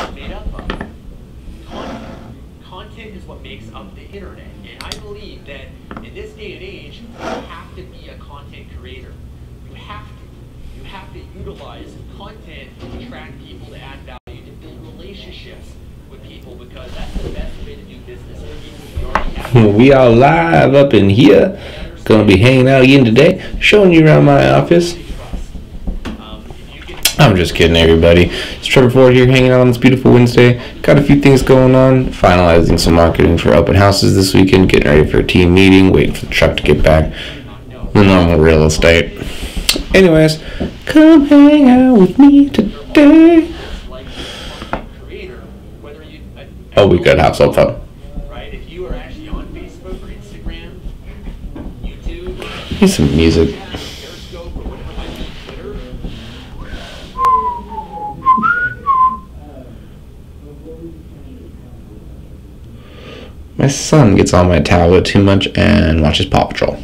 is made up of. Content. Content is what makes up the internet. And I believe that in this day and age, you have to be a content creator. You have to. You have to utilize content to attract people, to add value, to build relationships with people, because that's the best way to do business with people. You already have. We are live up in here. Gonna be hanging out again today, showing you around my office. I'm just kidding, everybody. It's Trever Ford here, hanging out on this beautiful Wednesday. Got a few things going on. Finalizing some marketing for open houses this weekend. Getting ready for a team meeting. Waiting for the truck to get back. The normal real estate. Anyways, come hang out with me today. Oh, we could have some fun. Right? If you are actually on Facebook or Instagram, YouTube, Need some music. Periscope, or whatever might be, Twitter. My son gets on my tablet too much and watches Paw Patrol.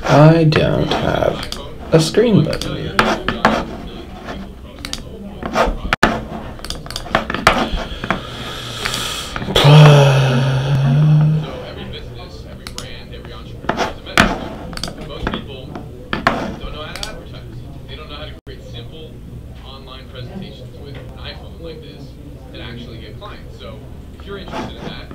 I don't have a screen button. Every business, every brand, every entrepreneur has a message. And most people don't know how to advertise. They don't know how to create simple online presentations with an iPhone like this that actually get clients. So if you're interested in that,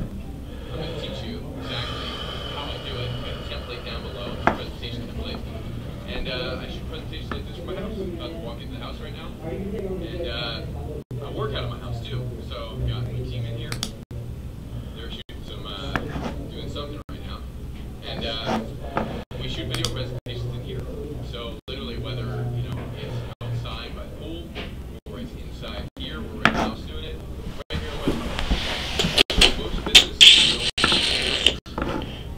I'm going to teach you exactly how to do it. Get the template down below, presentation template. And I shoot presentations like this from my house. I'm about to walk into the house right now. And I work out of my house too. So I've got my team in here. They're shooting some, doing something right now. And we shoot video presentations in here. So literally whether, you know, it's outside by the pool, or it's inside here, we're right in the house doing it. Right here on my most businesses,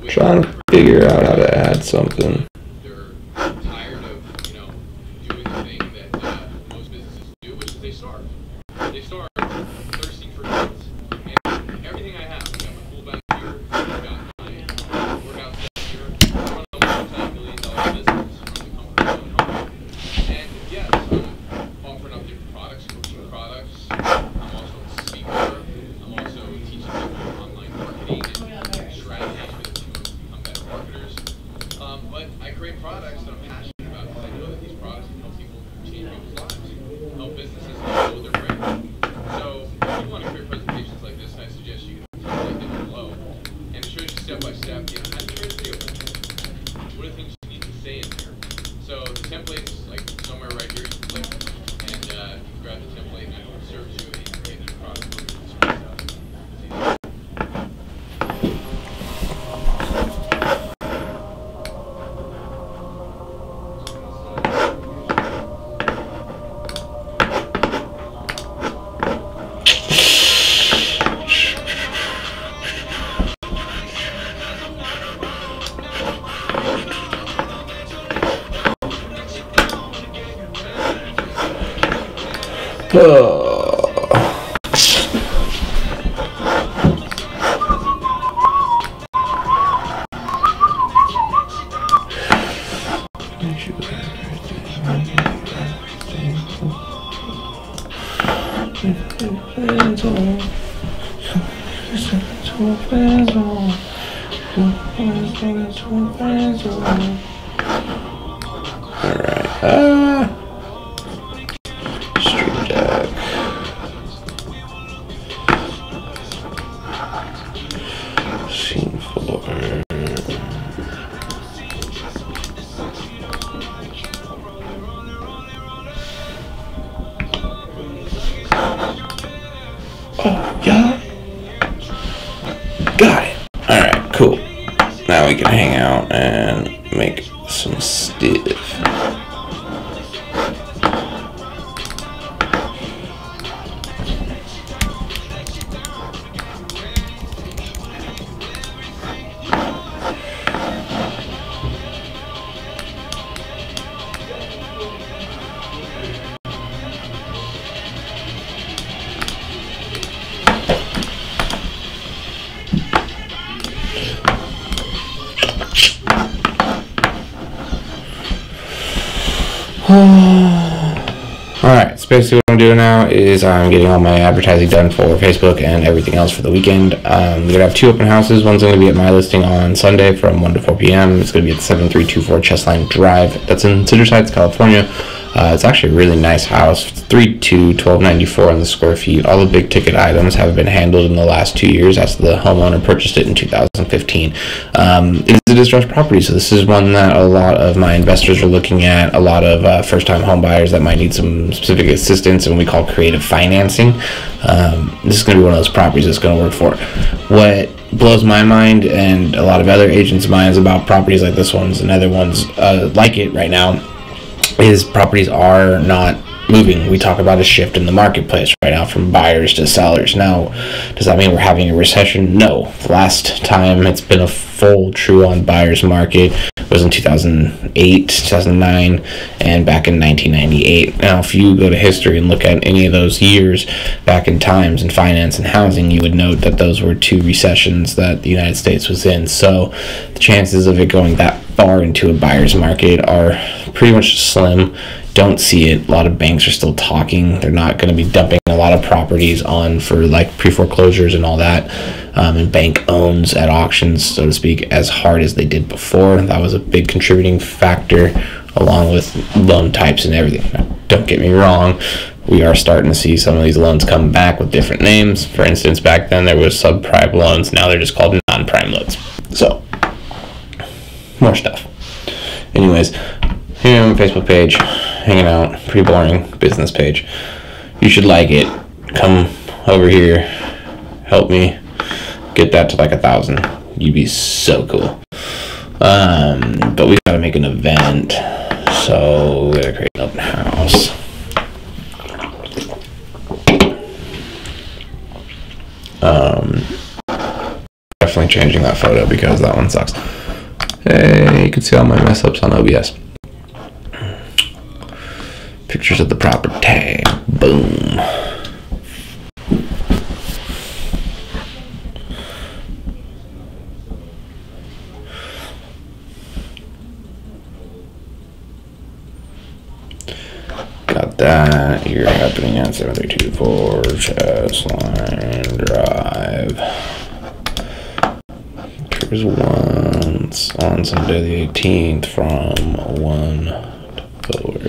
Trying to figure out how to add something. they're tired of, you know, doing the thing that most businesses do, which is they starve. They starve, thirsting for goods. And everything I have, I've got my pool back here, I've got my workout set here, I run a multi-million-dollar business from the comfort of my own home. And yes, I'm offering up different products, coaching products. I'm also a speaker. I'm also teaching people online marketing and strategies for them to become better marketers. But I create products that I'm passionate about because I know that these products can help people change people's lives, help businesses build their brand. So if you want to create presentations like this, I suggest you template them below. And it shows you step by step, you know, how to create a video presentation. What are the things you need to say in there? So the template's like somewhere right here, you can click, and you can grab the template and it'll serve you and you can create a new product. Alright, Stream Deck. Scene 4. Oh, yeah. Got it. Alright, cool. Now we can hang out and make some stuff. Alright, so basically what I'm doing now is I'm getting all my advertising done for Facebook and everything else for the weekend. We're going to have 2 open houses. One's going to be at my listing on Sunday from 1 to 4 p.m. It's going to be at 7324 Chestline Drive. That's in Cedar Sides, California. It's actually a really nice house. It's 3.2, $12.94 on the square feet. All the big ticket items have been handled in the last 2 years as the homeowner purchased it in 2015. It is a distressed property, so this is one that a lot of my investors are looking at. A lot of first-time home buyers that might need some specific assistance and we call creative financing. This is going to be one of those properties that's going to work for it. What blows my mind and a lot of other agents' minds about properties like this one's and other ones like it right now is properties are not moving. We talk about a shift in the marketplace right now from buyers to sellers. Now, does that mean we're having a recession? No. The last time it's been a full true on buyer's market was in 2008, 2009, and back in 1998. Now, if you go to history and look at any of those years back in times in finance and housing, you would note that those were 2 recessions that the United States was in. So the chances of it going that far into a buyer's market are pretty much slim. Don't see it. A lot of banks are still talking. They're not going to be dumping a lot of properties on for like pre-foreclosures and all that, and bank owns at auctions, so to speak, as hard as they did before. That was a big contributing factor along with loan types and everything. Now, don't get me wrong, we are starting to see some of these loans come back with different names. For instance, back then there was subprime loans. Now they're just called non-prime loans. So more stuff. Anyways, here on my Facebook page, hanging out, pretty boring business page. You should like it. Come over here, help me get that to like 1,000. You'd be so cool. But we gotta make an event, so we gotta create an open house. Definitely changing that photo because that one sucks. Hey, you can see all my mess ups on OBS. Pictures of the property. Boom. Got that. You're happening at 7324 Chestline Drive. There's once on Sunday the 18th from 1 to 4.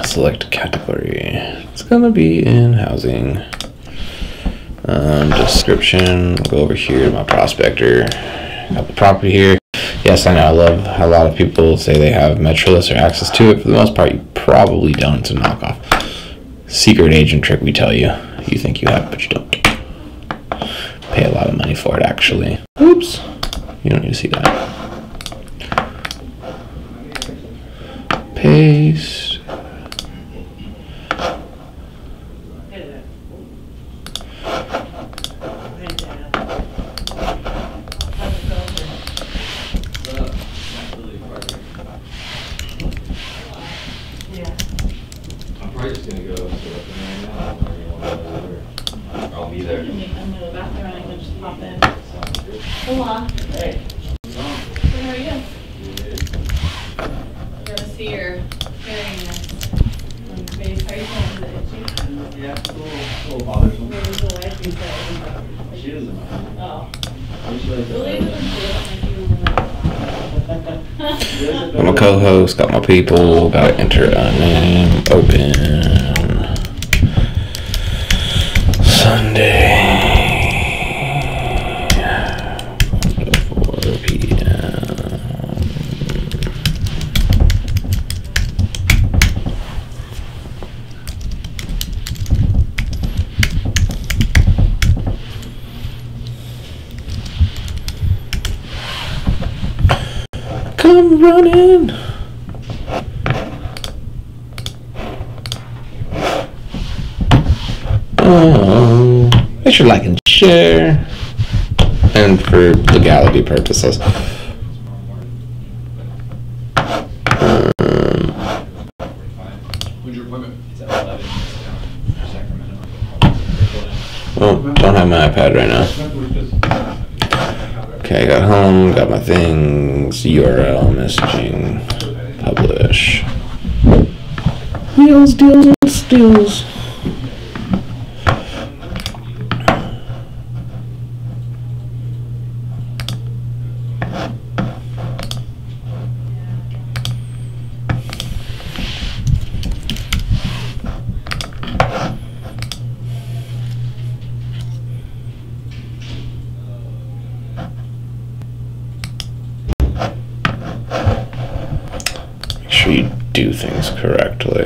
Select category. It's gonna be in housing. Description. Go over here to my prospector. Got the property here. Yes, I know. I love how a lot of people say they have MetroList or access to it. For the most part, you probably don't. It's a knockoff. Secret agent trick, we tell you. You think you have, but you don't. Pay a lot of money for it, actually. Oops. You don't need to see that. Paste. I'm probably just gonna go to the I'll be there. I'm gonna go to the bathroom and I'm gonna just pop in. Sounds good. Hola. Hey. Good, how are you? Gotta see your hearing face. How are you feeling? Is it itchy? Yeah, cool. little bothersome. Where was the wife you said? She doesn't mind. Oh. She likes Really? it. I'm a co-host, got my people, gotta enter a name, open. Sunday. 4 p.m. Come running. Oh, make sure to like and share, and for legality purposes. When's your appointment? It's at 11 Sacramento. Oh, don't have my iPad right now. Okay, I got home, got my things, URL, messaging, publish. Wheels, deals, and steals. Make sure you do things correctly.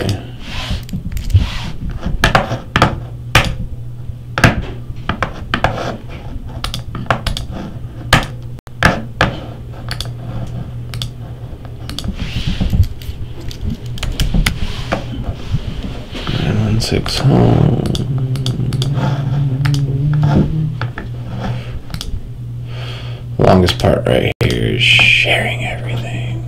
Six home. Longest part right here is sharing everything.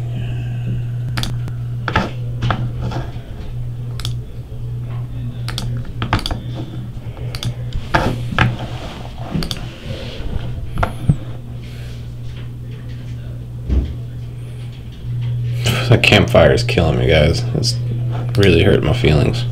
That campfire is killing me, guys. It's really hurt my feelings.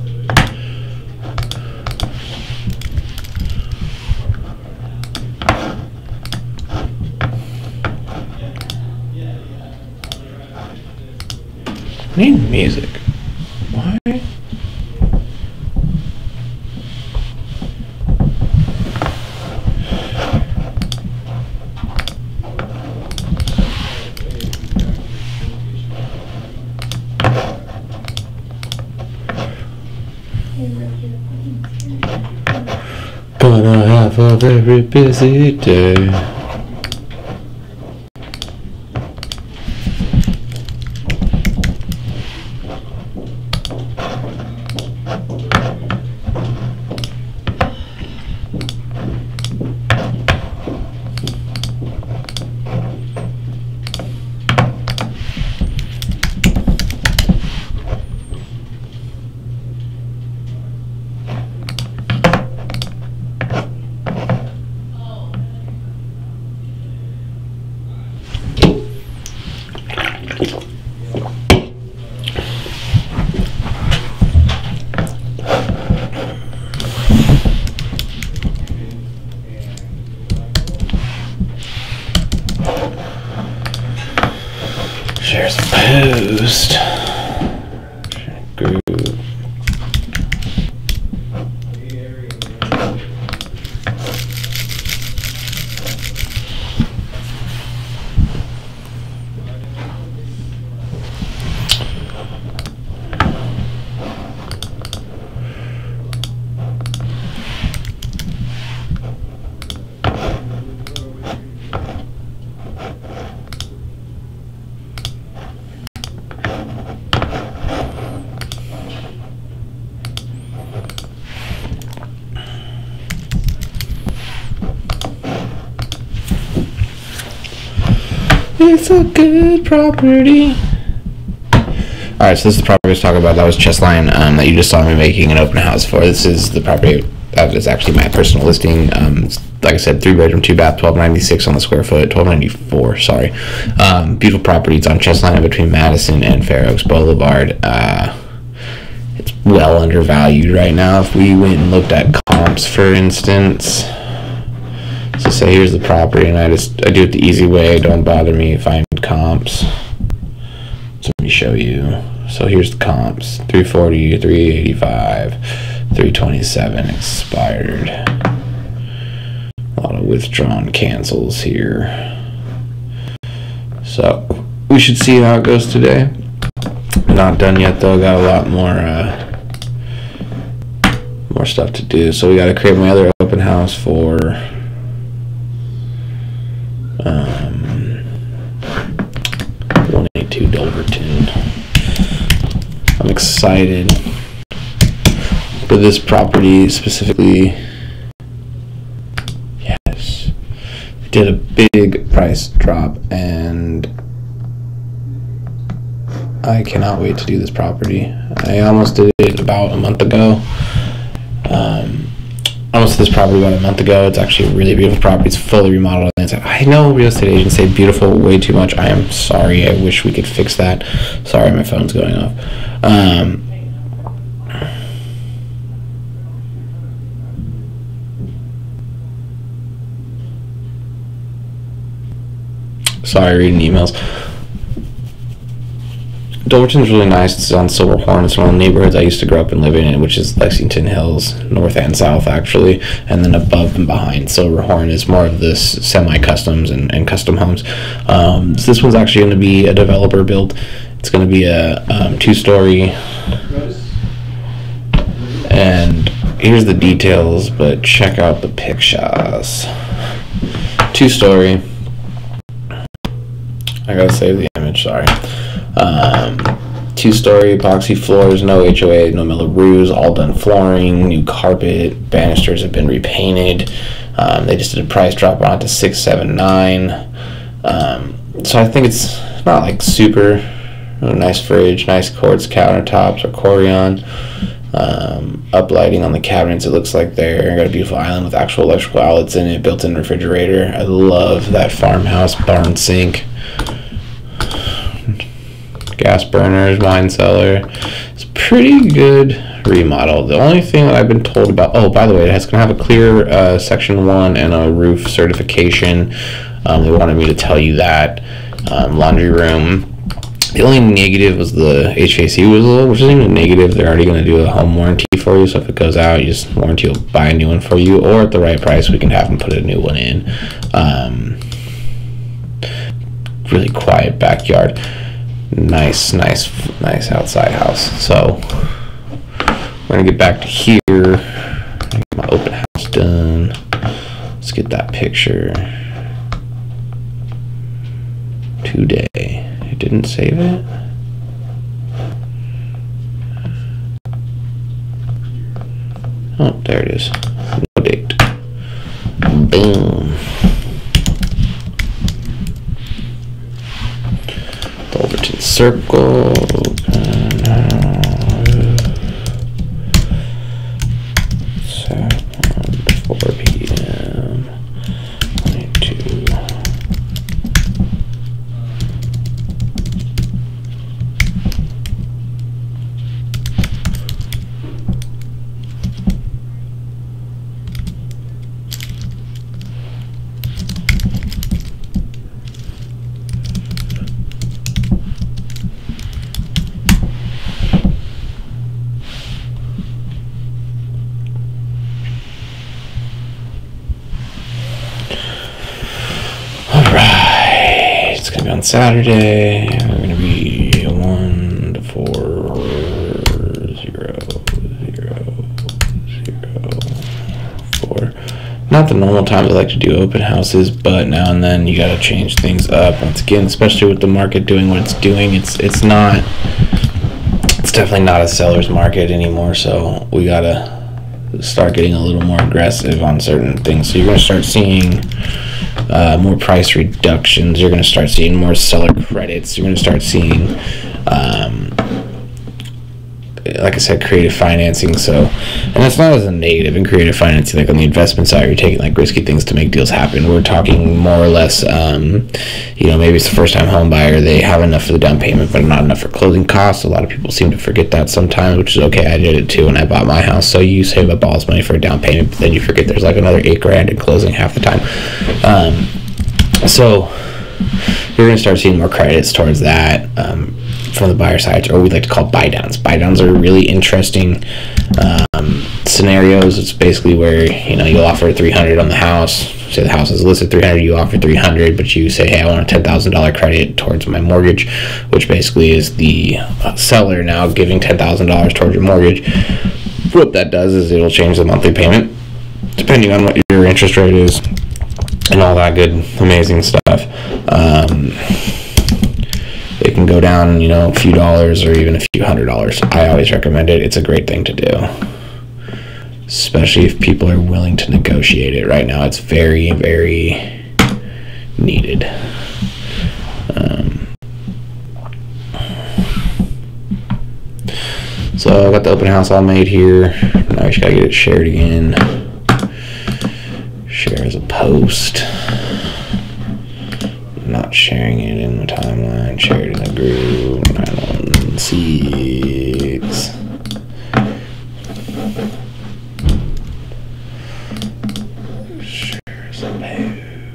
I need music. Why? But I have a very busy day. Shares a post. Share group. It's a good property. Alright, so this is the property I was talking about. That was Chestline that you just saw me making an open house for. This is the property that is actually my personal listing. Like I said, 3-bedroom, 2-bath, $12.96 on the square foot, $12.94. Sorry. Beautiful property. It's on Chestline between Madison and Fair Oaks Boulevard. It's well undervalued right now. If we went and looked at comps, for instance, so say here's the property, and I do it the easy way. Don't bother me, find comps. So let me show you. So here's the comps: 340, 385, 327 expired. A lot of withdrawn cancels here. So we should see how it goes today. Not done yet though. Got a lot more stuff to do. So we got to create my other open house for 182 Dolverton. I'm excited for this property specifically. Yes, we did a big price drop, and I cannot wait to do this property. I almost did it about a month ago. Almost did this property about a month ago. It's actually a really beautiful property. It's fully remodeled. I know real estate agents say beautiful way too much. I am sorry. I wish we could fix that. Sorry, my phone's going off. Sorry, reading emails. Dolverton's really nice. It's on Silverhorn. It's one of the neighborhoods I used to grow up and live in, which is Lexington Hills, north and south actually. And then above and behind Silverhorn is more of this semi-customs and custom homes. So this one's actually going to be a developer build. It's going to be a 2-story. And here's the details, but check out the pictures. 2-story. I gotta save the image, sorry. 2-story epoxy floors, no HOA, no Mello-Roos, all done flooring, new carpet, banisters have been repainted. They just did a price drop on it to $679. So I think it's not like super nice fridge, nice quartz countertops or Corian. Uplighting on the cabinets, it looks like they're got a beautiful island with actual electrical outlets in it, built-in refrigerator. I love that farmhouse barn sink. Gas burners, wine cellar. It's pretty good remodel. The only thing that I've been told about, oh, by the way, it's going to have a clear Section 1 and a roof certification. They wanted me to tell you that. Laundry room. The only negative was the HVAC was a little, which isn't even negative. They're already going to do a home warranty for you, so if it goes out, you just warranty will buy a new one for you, or at the right price, we can have them put a new one in. Really quiet backyard. Nice outside house. So we're gonna get back to here. Get my open house done. Let's get that picture today. It didn't save it. Oh, there it is. No date. Boom. Dolverton Circle. 4 p.m. 22. On Saturday, we're going to be 1 to 4, 0, 0, 0, 4. Not the normal times I like to do open houses, but now and then you got to change things up. Once again, especially with the market doing what it's doing, it's definitely not a seller's market anymore. So we got to start getting a little more aggressive on certain things. So you're going to start seeing more price reductions. You're going to start seeing more seller credits. You're going to start seeing like I said, creative financing. So, and that's not as a negative in creative financing. Like on the investment side, you're taking like risky things to make deals happen. We're talking more or less, maybe it's a first-time home buyer. They have enough for the down payment, but not enough for closing costs. A lot of people seem to forget that sometimes, which is okay. I did it too when I bought my house. So you save up all this money for a down payment, but then you forget there's like another $8,000 in closing half the time. So you're going to start seeing more credits towards that from the buyer side, or we like to call buy downs. Buy downs are really interesting scenarios. It's basically where you'll offer $300 on the house. Say the house is listed $300, you offer $300, but you say, hey, I want a $10,000 credit towards my mortgage, which basically is the seller now giving $10,000 towards your mortgage. What that does is it'll change the monthly payment depending on what your interest rate is and all that good, amazing stuff. It can go down, a few dollars or even a few $100s. I always recommend it. It's a great thing to do, especially if people are willing to negotiate it. Right now, it's very, very needed. So I got the open house all made here. Now we just gotta get it shared again. Share as a post. Not sharing it in the timeline. Share it in the group. 916. Share as a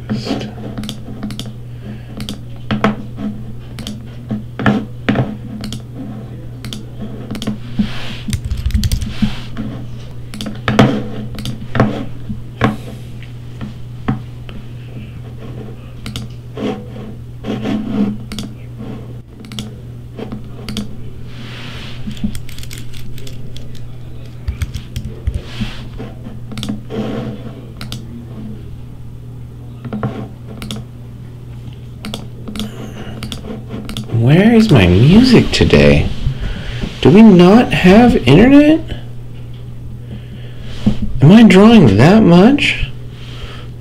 post. Where is my music today? Do we not have internet? Am I drawing that much?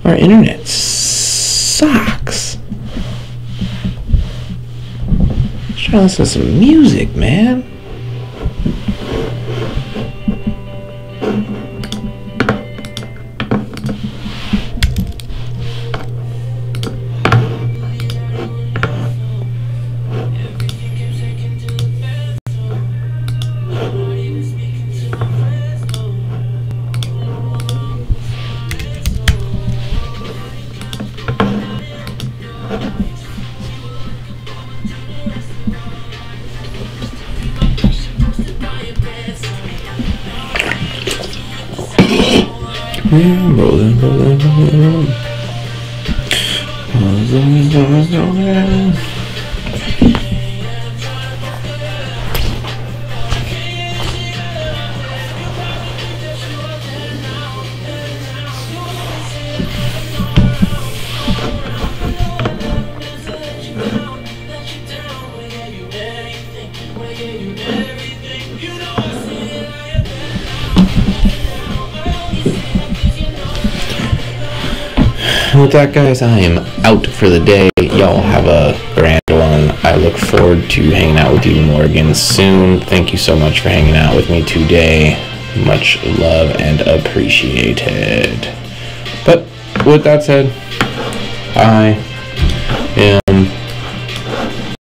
Our internet sucks. I'm trying to listen to some music, man. Rolling. With that, guys, I am out for the day. Y'all have a grand one. I look forward to hanging out with you more again soon. Thank you so much for hanging out with me today. Much love and appreciated. But with that said, I am